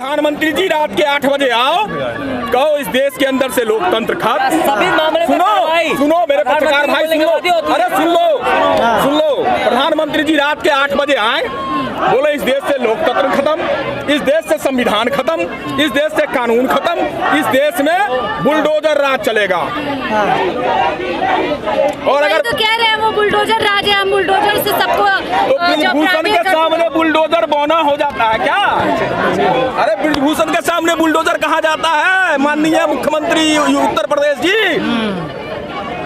प्रधानमंत्री जी रात के 8 बजे आओ, कहो इस देश के अंदर से लोकतंत्र खत्म। सभी मामले सुनो मेरे पत्रकार भाई, सुन लो। प्रधानमंत्री जी रात के 8 बजे आए, बोले इस देश से लोकतंत्र खत्म, इस देश से संविधान खत्म, इस देश से कानून खत्म, इस देश में बुलडोजर राज चलेगा। और अगर तो कह रहे हैं वो बुलडोजर राज है, हम बुलडोजर से सबको तो ब्रिजभूषण के सामने बुलडोजर बौना हो जाता है क्या? अरे ब्रिजभूषण के सामने बुलडोजर कहा जाता है? माननीय मुख्यमंत्री उत्तर प्रदेश जी,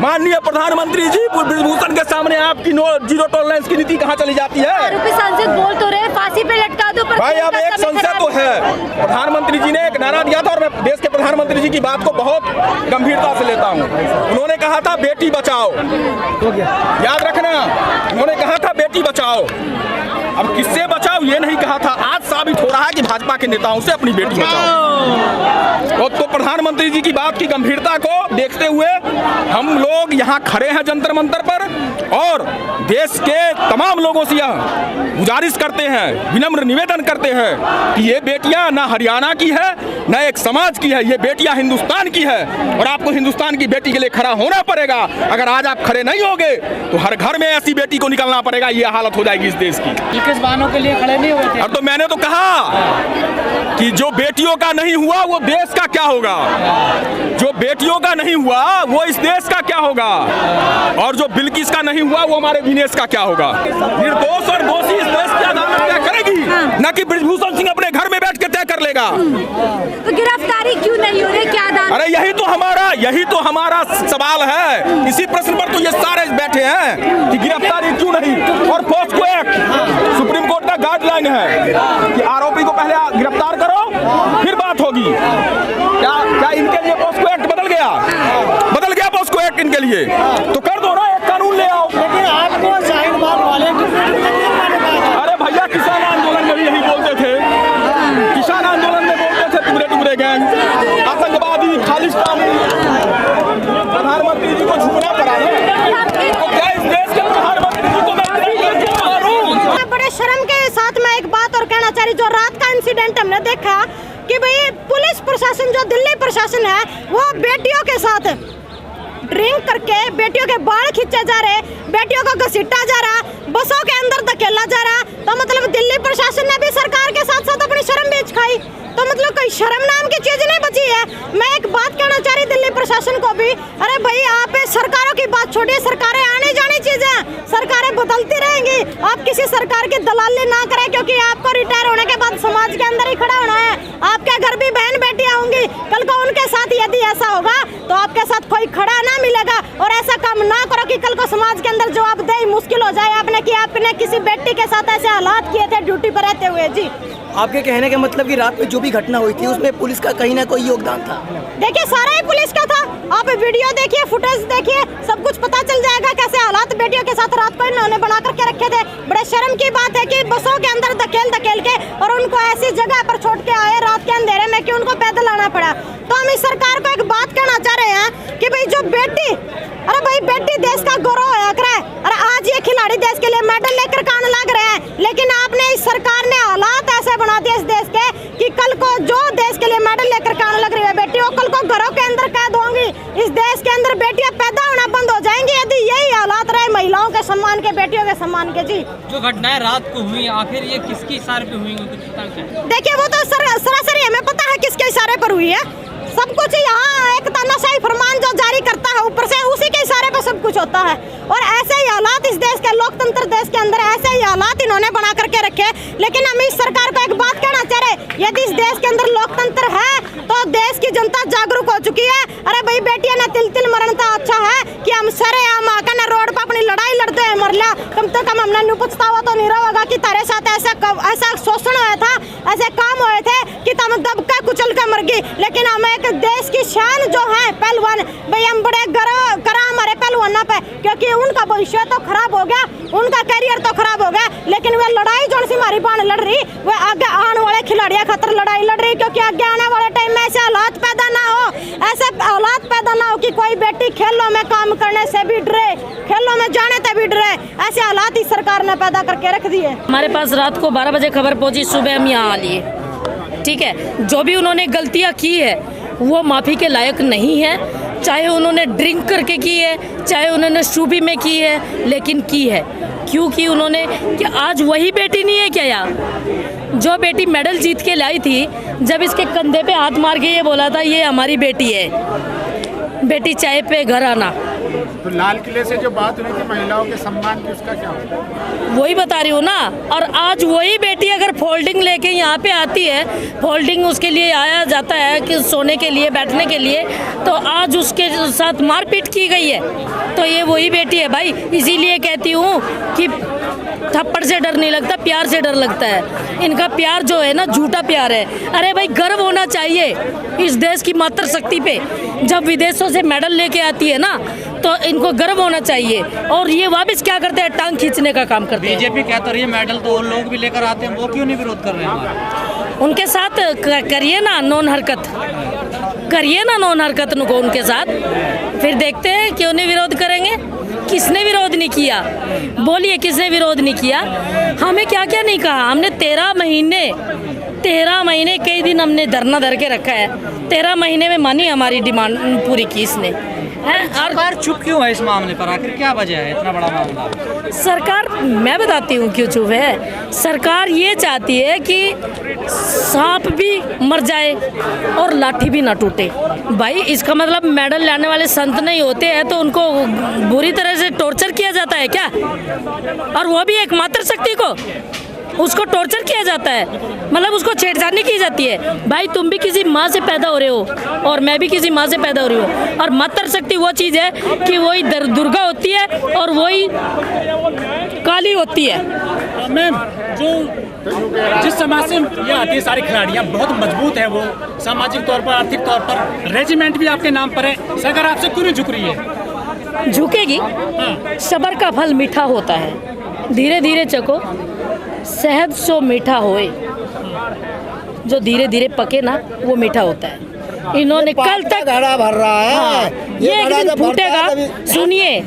माननीय प्रधानमंत्री जी, ब्रिजभूषण के सामने आपकी जीरो टॉलरेंस की नीति कहाँ चली जाती है? आरोपी सांसद बोल तो रहे फांसी पे लटका दो, पर भाई अब एक संसद तो है। प्रधानमंत्री जी ने एक नारा दिया था और मैं देश के प्रधानमंत्री जी की बात को बहुत गंभीरता से लेता हूँ। उन्होंने कहा था बेटी बचाओ, याद रखना, उन्होंने कहा था बेटी बचाओ। अब किससे बचाओ ये नहीं कहा था। आज साबित हो रहा है कि भाजपा के नेताओं से अपनी बेटी बचाओ। तो प्रधानमंत्री जी की बात की गंभीरता को देखते हुए हम लोग यहाँ खड़े हैं जंतर मंतर पर और देश के तमाम लोगों से यह गुजारिश करते हैं, विनम्र निवेदन करते हैं कि ये बेटियां ना हरियाणा की है न एक समाज की है, ये बेटियां हिंदुस्तान की है और आपको हिंदुस्तान की बेटी के लिए खड़ा होना पड़ेगा। अगर आज आप खड़े नहीं होगे तो हर घर में ऐसी बेटी को निकलना पड़ेगा, ये हालत हो जाएगी इस देश की। किस बहनों के लिए खड़े नहीं हुए थे? अब तो मैंने तो कहा कि जो बेटियों का नहीं हुआ वो देश का क्या होगा, जो बेटियों का नहीं हुआ वो इस देश का क्या होगा, और जो बिल्किस का नहीं हुआ वो हमारे विनेश का क्या होगा। निर्दोष और दोषी इस देश की अदालत तय करेगी, न कि ब्रिजभूषण सिंह अपने घर में बैठ के तय कर लेगा। तो गिरफ्तारी क्यों नहीं हो रही, क्या दान? अरे यही तो हमारा सवाल है। इसी प्रश्न पर तो ये सारे बैठे हैं कि गिरफ्तारी क्यों नहीं। और पोस्को एक्ट सुप्रीम कोर्ट का गाइडलाइन है कि आरोपी को पहले गिरफ्तार करो फिर बात होगी। क्या इनके लिए पोस्को एक्ट बदल गया पोस्को एक्ट इनके लिए? तो कर दो ना, एक कानून ले आओ। लेकिन आपको शाहीन बाग वाले अरे भैया किसान आंदोलन में भी यही बोलते थे, किसान आंदोलन में बोलते थे टुकड़े टुकड़े गैंग, आतंकवादी, खालिस्तानी। प्रधानमंत्री जी को झूठना पड़ा है तो क्या इस देश के प्रधानमंत्री जी को मैं बड़े शर्म के साथ मैं एक बात और कहना चाह रही, जो रात का इंसिडेंट हमने देखा कि भाई पुलिस प्रशासन, जो दिल्ली प्रशासन है, वो बेटियों के साथ ड्रिंक करके बेटियों के बाल खींचे जा रहे, बेटियों को घसीटा जा रहा, बसों के अंदर धकेला जा रहा। तो मतलब दिल्ली प्रशासन ने भी सरकार के साथ साथ अपनी शर्म बेच खाई। तो मतलब कोई शर्म नाम की चीज नहीं बची है। मैं एक बात कहना चाह रही दिल्ली प्रशासन को भी, अरे भाई आप सरकारों की बात छोड़िए, सरकारें आने जानी चीजें, सरकारें बदलती रहेंगी। आप किसी सरकार की दलाली ना करें, क्योंकि आपको रिटायर होने के बाद समाज के अंदर ही खड़ा होना है। आपके घर भी बहन बेटियां होंगी, कल को उनके साथ यदि ऐसा होगा तो आपके साथ कोई खड़ा ना मिलेगा। और ऐसा काम ना करो कि कल को समाज के अंदर जवाबदेही मुश्किल हो जाए आपने कि आपने किसी बेटी के साथ ऐसे हालात किए थे ड्यूटी पर रहते हुए। जी, आपके कहने का मतलब कि रात में जो भी घटना हुई थी उसमें पुलिस का कहीं ना कोई योगदान था? देखिए सारा ही पुलिस का था। आप वीडियो देखिए, फुटेज देखिए, सब कुछ पता चल जाएगा कैसे हालात बेटियों के साथ रात को इन्होंने बना करके रखे थे। बड़े शर्म की बात है कि बसों के अंदर धकेल के और उनको ऐसी जगह पर छोड़ के आए रात के अंधेरे में कि उनको पैदल आना पड़ा। तो हम इस सरकार को एक बात कहना चाह रहे हैं कि भाई जो बेटी, अरे भाई बेटी देश का गौरव है। अरे आज ये खिलाड़ी देश के लिए मेडल लेकर कान लग रहे हैं, लेकिन आपने इस सरकार ने हालात ऐसे बना दिए इस देश के कि कल को जो देश के लिए मेडल लेकर कान लग रही है बेटियों, कल को घरों के अंदर कैद होंगी। इस देश के अंदर बेटियां पैदा होना बंद हो जाएंगी यदि यही हालात रहे महिलाओं के सम्मान के, बेटियों के सम्मान के। जी, जो घटनाएं रात को हुई आखिर ये किसके इशारे पे हुई? देखिए वो तो सरासरी हमें पता है किसके इशारे पर हुई है। सब कुछ यहाँ एक तानाशाही फरमान जो जारी करता है ऊपर से, उसी के इशारे पे सब कुछ होता है। और ऐसे ही हालात इस देश के, लोकतंत्र देश के अंदर ऐसे ही हालात इन्होंने बना करके रखे। लेकिन हम इस सरकार को एक बात कहना चाह रहे, यदि इस देश के अंदर लोकतंत्र है तो देश की जनता जागरूक हो चुकी है। अरे भाई बेटियां ने तिल मरणता अच्छा है कि हम सरेआम आकर न रोड पर अपनी लड़ाई लड़ते हैं मर लिया, कम से कम हमने नु पछतावा तो नहीं रहा होगा कि तारे साथ ऐसा शोषण हुआ था, ऐसे काम हुए थे कि तुम दबका कुचल कर मर गई। लेकिन हम एक देश की शान जो है पहलवान, भाई हम बड़े गर्व करा हमारे पहलवानों पे, क्योंकि उनका भविष्य तो खराब हो गया, उनका करियर तो खराब हो गया, लेकिन वे लड़ाई जो सी हमारी बहन लड़ रही, वे आगे आने वाले खिलाड़ियों खातर लड़ाई लड़ रही। क्योंकि आगे आने वाले टाइम में ऐसे हालात पैदा ना हो, ऐसे हालात पैदा ना हो कि कोई बेटी खेलों में काम करने से भी डरे, खेलों में जाने से भी डरे। ऐसे हालात ही सरकार ने पैदा करके रख दिए। हमारे पास रात को 12 बजे खबर पहुंची, सुबह हम यहाँ आ लिए। ठीक है, जो भी उन्होंने गलतियां की है वो माफ़ी के लायक नहीं है, चाहे उन्होंने ड्रिंक करके की है, चाहे उन्होंने शूबी में की है, लेकिन की है। क्यों की उन्होंने, कि आज वही बेटी नहीं है क्या यार जो बेटी मेडल जीत के लाई थी, जब इसके कंधे पे हाथ मार के ये बोला था ये हमारी बेटी है, बेटी चाय पे घर आना। तो लाल किले से जो बात हुई थी महिलाओं के सम्मान की, उसका क्या हुआ? वही बता रही हूँ ना। और आज वही बेटी अगर फोल्डिंग लेके यहाँ पे आती है, फोल्डिंग उसके लिए आया जाता है कि सोने के लिए, बैठने के लिए, तो आज उसके साथ मारपीट की गई है, तो ये वही बेटी है भाई। इसीलिए कहती हूँ कि थप्पड़ से डर नहीं लगता, प्यार से डर लगता है। इनका प्यार जो है ना झूठा प्यार है। अरे भाई गर्व होना चाहिए इस देश की मातृशक्ति पे। जब विदेशों से मेडल लेके आती है ना तो इनको गर्व होना चाहिए। और ये वापस क्या करते हैं, टांग खींचने का काम करते हैं। बीजेपी कहता रही है मेडल तो और लोग भी लेकर आते हैं, वो क्यों नहीं विरोध कर रहे हैं हमारा? उनके साथ करिए ना नॉन हरकत, करिए ना नॉन हरकत को उनके साथ, फिर देखते हैं क्यों नहीं विरोध करेंगे। किसने विरोध नहीं किया, बोलिए किसने विरोध नहीं किया? हमें क्या क्या नहीं कहा। हमने 13 महीने कई दिन हमने धरना धर के रखा है। 13 महीने में मानी हमारी डिमांड पूरी की इसने। सरकार चुप क्यों है इस मामले पर, आखिर क्या वजह है इतना बड़ा मामला? सरकार, मैं बताती हूँ क्यों चुप है। सरकार ये चाहती है कि सांप भी मर जाए और लाठी भी ना टूटे। भाई इसका मतलब मेडल लाने वाले संत नहीं होते हैं तो उनको बुरी तरह से टॉर्चर किया जाता है क्या? और वो भी एक मातृशक्ति को, उसको टॉर्चर किया जाता है, मतलब उसको छेड़छाड़ी की जाती है। भाई तुम भी किसी माँ से पैदा हो रहे हो और मैं भी किसी माँ से पैदा हो रही हूँ। और मातृशक्ति वो चीज़ है कि वही दुर्गा होती है और वही काली होती है। मैम, जो जिस समाज से ये आती है सारी खिलाड़ियाँ बहुत मजबूत है, वो सामाजिक तौर पर, आर्थिक तौर पर, रेजिमेंट भी आपके नाम पर है, सरकार आपसे क्यों नहीं झुक रही है? झुकेगी। सब्र का फल मीठा होता है, धीरे धीरे चखो शहद सो मीठा होए। जो धीरे धीरे पके ना वो मीठा होता है। इन्होंने कल तक घड़ा भर रहा है। हाँ, ये एक दिन फूटेगा। सुनिए,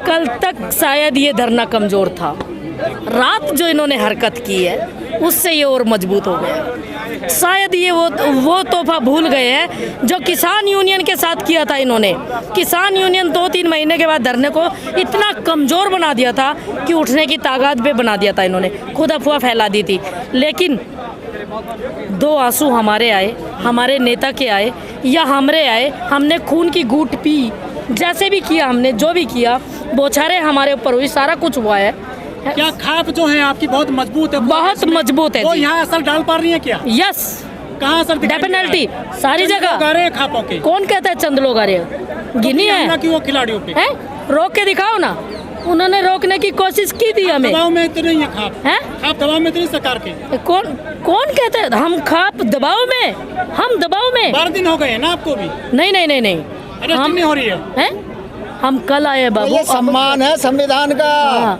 कल तक शायद ये धरना कमजोर था, रात जो इन्होंने हरकत की है उससे ये और मजबूत हो गया। शायद ये वो तोहफा भूल गए हैं जो किसान यूनियन के साथ किया था इन्होंने। किसान यूनियन 2-3 महीने के बाद धरने को इतना कमज़ोर बना दिया था कि उठने की ताकत पे बना दिया था इन्होंने, खुद अफवाह फैला दी थी। लेकिन 2 आंसू हमारे आए, हमारे नेता के आए या हमारे आए, हमने खून की घूंट पी, जैसे भी किया हमने, जो भी किया, बौछारें हमारे ऊपर हुई, सारा कुछ हुआ है। क्या खाप जो है आपकी बहुत मजबूत है? बहुत मजबूत है। वो यहाँ असर डाल पा रही है क्या? यस, कहाँ असर? डेफिनेटली सारी जगह। आ रहे हैं खापों के। कौन कहता है चंद लोग आ रहे हैं? गिनी है कि वो खिलाड़ियों पे हैं? रोक के दिखाओ ना। उन्होंने रोकने की कोशिश की थी हमें। दबाव में तो नहीं है खाप? हैं? खाप दबाव में तो नहीं सरकार के? कौन कहता है हम खाप दबाव में? हम दबाव में 12 दिन हो गए हैं ना आपको भी? नहीं। हम नहीं हो रही है? हम कल आए बाबू। ये सम्मान है संविधान का।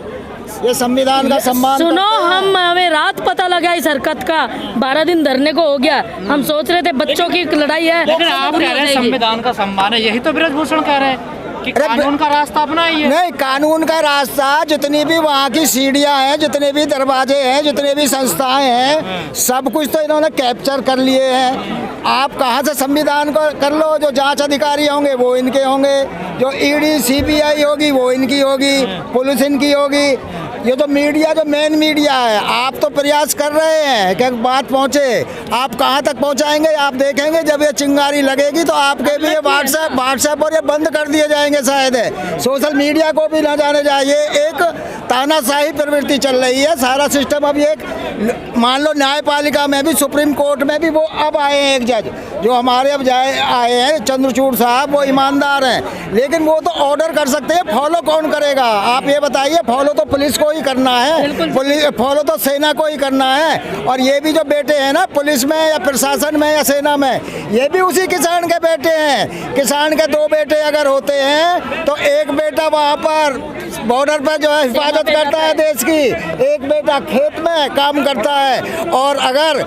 ये संविधान का सम्मान। सुनो, हमें रात पता लगा इस हरकत का, 12 दिन धरने को हो गया। हम सोच रहे थे बच्चों की लड़ाई है, लेकिन आप कह रहे हैं संविधान का सम्मान है, यही तो ब्रजभूषण कह रहे हैं कि कानून का रास्ता अपनाइए। नहीं, कानून का रास्ता, जितनी भी वहाँ की सीढ़ियाँ हैं, जितने भी दरवाजे हैं, जितने भी संस्थाएं हैं, सब कुछ तो इन्होंने कैप्चर कर लिए हैं। आप कहाँ से संविधान को कर लो? जो जांच अधिकारी होंगे वो इनके होंगे, जो ईडी सीबीआई होगी वो इनकी होगी, पुलिस इनकी होगी। ये तो मीडिया, जो मेन मीडिया है, आप तो प्रयास कर रहे हैं कि बात पहुंचे। आप कहां तक पहुंचाएंगे? आप देखेंगे जब ये चिंगारी लगेगी तो आपके भी ये व्हाट्सएप और ये बंद कर दिए जाएंगे शायद है। सोशल मीडिया को भी ना जाने जाए। एक तानाशाही प्रवृत्ति चल रही है, सारा सिस्टम। अब एक मान लो न्यायपालिका में भी, सुप्रीम कोर्ट में भी वो अब आए हैं एक जज जो हमारे अब आए हैं, चंद्रचूड़ साहब, वो ईमानदार हैं, लेकिन वो तो ऑर्डर कर सकते हैं, फॉलो कौन करेगा? आप ये बताइए। फॉलो तो पुलिस को ही करना है, फॉलो तो सेना को ही करना है। और ये भी जो बेटे हैं ना पुलिस में या प्रशासन में या सेना में, ये भी उसी किसान के बेटे हैं। किसान के 2 बेटे अगर होते हैं तो एक बेटा वहाँ पर बॉर्डर पर जो है हिफाजत करता है देश की, एक बेटा खेत में काम करता है। है। और अगर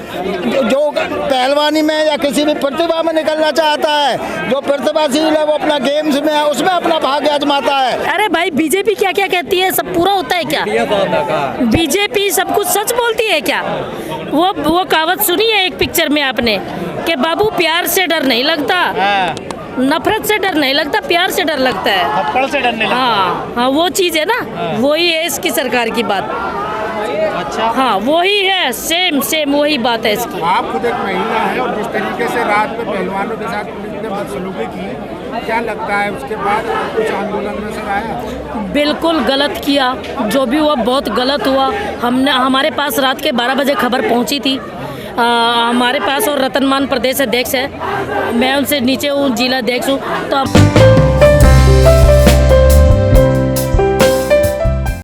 जो पहलवानी में या किसी भी प्रतिभा में निकलना चाहता है, जो प्रतिभाशील है वो अपना गेम्स में है, उसमें अपना भाग्य आजमाता है। अरे भाई बीजेपी क्या क्या कहती है, सब पूरा होता है क्या? बीजेपी सब कुछ सच बोलती है क्या? वो कहावत सुनी है एक पिक्चर में आपने कि बाबू प्यार से डर नहीं लगता, नफरत से डर नहीं लगता, प्यार से डर लगता है, थप्पड़ से डरने लगता है। हाँ, वो चीज़ है ना, वही है इसकी सरकार की बात। अच्छा, हाँ वही है, सेम वही बात है इसकी। आप खुद एक महिला हैं और जिस तरीके से रात में पहलवानों के साथ पुलिस ने बदसलूकी की, क्या लगता है उसके बाद कुछ आंदोलन में सर आया? बिल्कुल गलत किया, जो भी हुआ बहुत गलत हुआ। हमारे पास रात के 12 बजे खबर पहुंची थी। हमारे पास और रतनमान प्रदेश अध्यक्ष है, मैं उनसे नीचे हूँ, जिला अध्यक्ष हूँ, तो